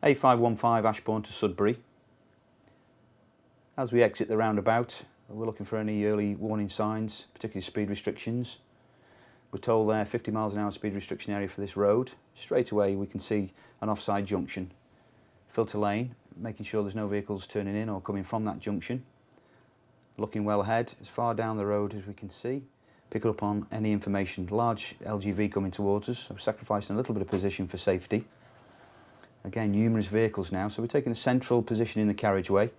A515 Ashbourne to Sudbury. As we exit the roundabout, we're looking for any early warning signs, particularly speed restrictions. We're told there 50 miles an hour speed restriction area for this road. Straight away we can see an offside junction. Filter lane, making sure there's no vehicles turning in or coming from that junction. Looking well ahead, as far down the road as we can see. Pick up on any information. Large LGV coming towards us, so sacrificing a little bit of position for safety. Again, numerous vehicles now, so we're taking a central position in the carriageway.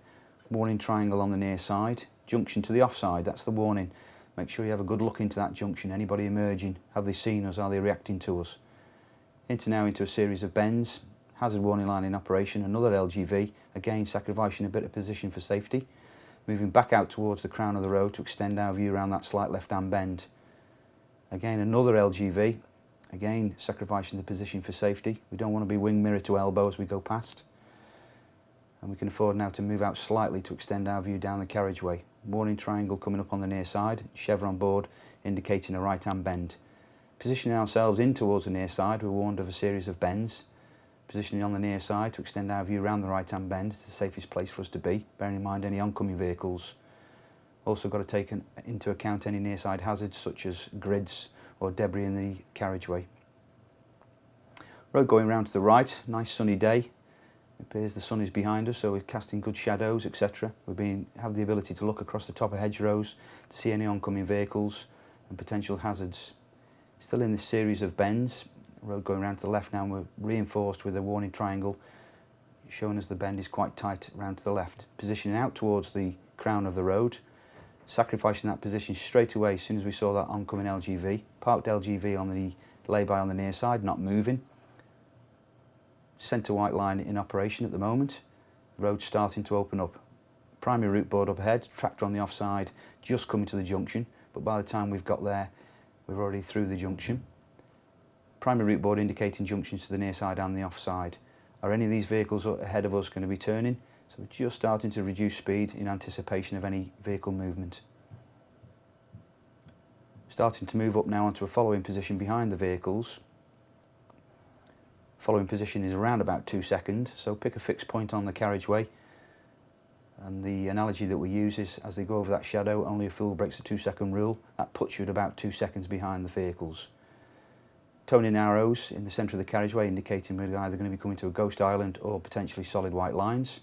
Warning triangle on the near side. Junction to the offside, that's the warning. Make sure you have a good look into that junction. Anybody emerging, have they seen us, are they reacting to us? Now into a series of bends. Hazard warning line in operation, another LGV, again sacrificing a bit of position for safety. Moving back out towards the crown of the road to extend our view around that slight left-hand bend. Again, another LGV, again sacrificing the position for safety. We don't want to be wing mirror to elbow as we go past. And we can afford now to move out slightly to extend our view down the carriageway. Warning triangle coming up on the near side, chevron board indicating a right-hand bend. Positioning ourselves in towards the near side, we're warned of a series of bends. Positioning on the near side to extend our view around the right-hand bend is the safest place for us to be, bearing in mind any oncoming vehicles. Also got to take into account any near side hazards such as grids or debris in the carriageway. Road going round to the right, nice sunny day. It appears the sun is behind us, so we're casting good shadows, etc. We have the ability to look across the top of hedgerows to see any oncoming vehicles and potential hazards. Still in this series of bends. Road going round to the left now, and we're reinforced with a warning triangle showing us the bend is quite tight round to the left. Positioning out towards the crown of the road, sacrificing that position straight away as soon as we saw that oncoming LGV. Parked LGV on the lay-by on the near side, not moving. Centre white line in operation at the moment. Road starting to open up. Primary route board up ahead, tractor on the offside, just coming to the junction, but by the time we've got there, we're already through the junction. Primary route board indicating junctions to the near side and the offside. Are any of these vehicles ahead of us going to be turning? So we're just starting to reduce speed in anticipation of any vehicle movement. Starting to move up now onto a following position behind the vehicles. Following position is around about 2 seconds, so pick a fixed point on the carriageway. And the analogy that we use is as they go over that shadow, only a fool breaks the 2-second rule. That puts you at about 2 seconds behind the vehicles. Toning arrows in the centre of the carriageway indicating we're either going to be coming to a ghost island or potentially solid white lines.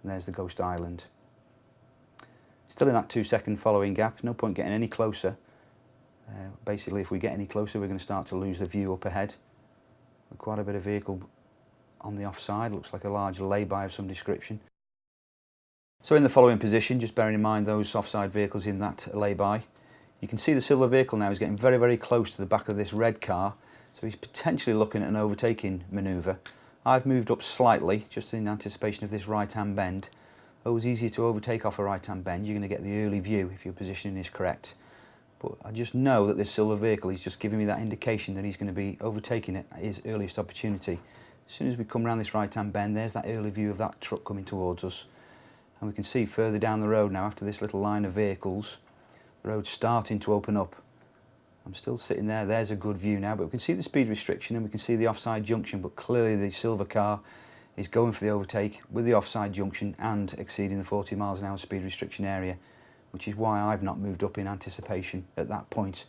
And there's the ghost island. Still in that 2-second following gap, no point getting any closer. Basically if we get any closer we're going to start to lose the view up ahead. Quite a bit of vehicle on the offside, looks like a large lay-by of some description. So in the following position, just bearing in mind those offside vehicles in that lay-by, you can see the silver vehicle now is getting very, very close to the back of this red car, so he's potentially looking at an overtaking manoeuvre. I've moved up slightly, just in anticipation of this right-hand bend. Always easier to overtake off a right-hand bend, you're going to get the early view if your positioning is correct. But I just know that this silver vehicle is just giving me that indication that he's going to be overtaking it at his earliest opportunity. As soon as we come around this right-hand bend, there's that early view of that truck coming towards us. And we can see further down the road now, after this little line of vehicles, the road's starting to open up. I'm still sitting there, there's a good view now, but we can see the speed restriction and we can see the offside junction, but clearly the silver car is going for the overtake with the offside junction and exceeding the 40 miles an hour speed restriction area, which is why I've not moved up in anticipation at that point.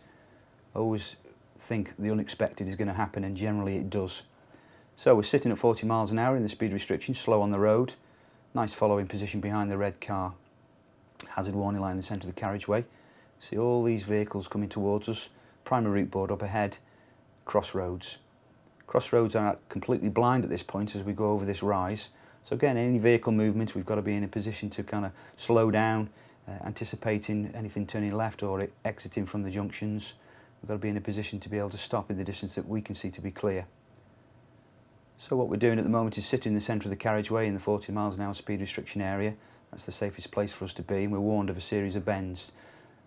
I always think the unexpected is going to happen, and generally it does. So we're sitting at 40 miles an hour in the speed restriction, slow on the road. Nice following position behind the red car. Hazard warning line in the centre of the carriageway. See all these vehicles coming towards us. Primary route board up ahead. Crossroads. Crossroads are completely blind at this point as we go over this rise. So again, any vehicle movement, we've got to be in a position to kind of slow down, anticipating anything turning left or exiting from the junctions. We've got to be in a position to be able to stop in the distance that we can see to be clear. So what we're doing at the moment is sitting in the centre of the carriageway in the 40 miles an hour speed restriction area. That's the safest place for us to be, and we're warned of a series of bends.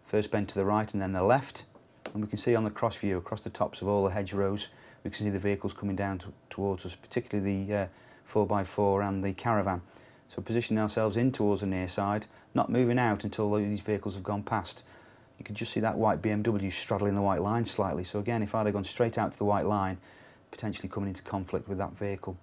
First bend to the right and then the left, and we can see on the cross view across the tops of all the hedgerows, we can see the vehicles coming down towards us, particularly the 4x4 and the caravan. So positioning ourselves in towards the near side, not moving out until these vehicles have gone past. You can just see that white BMW straddling the white line slightly, so again if I'd have gone straight out to the white line, potentially coming into conflict with that vehicle.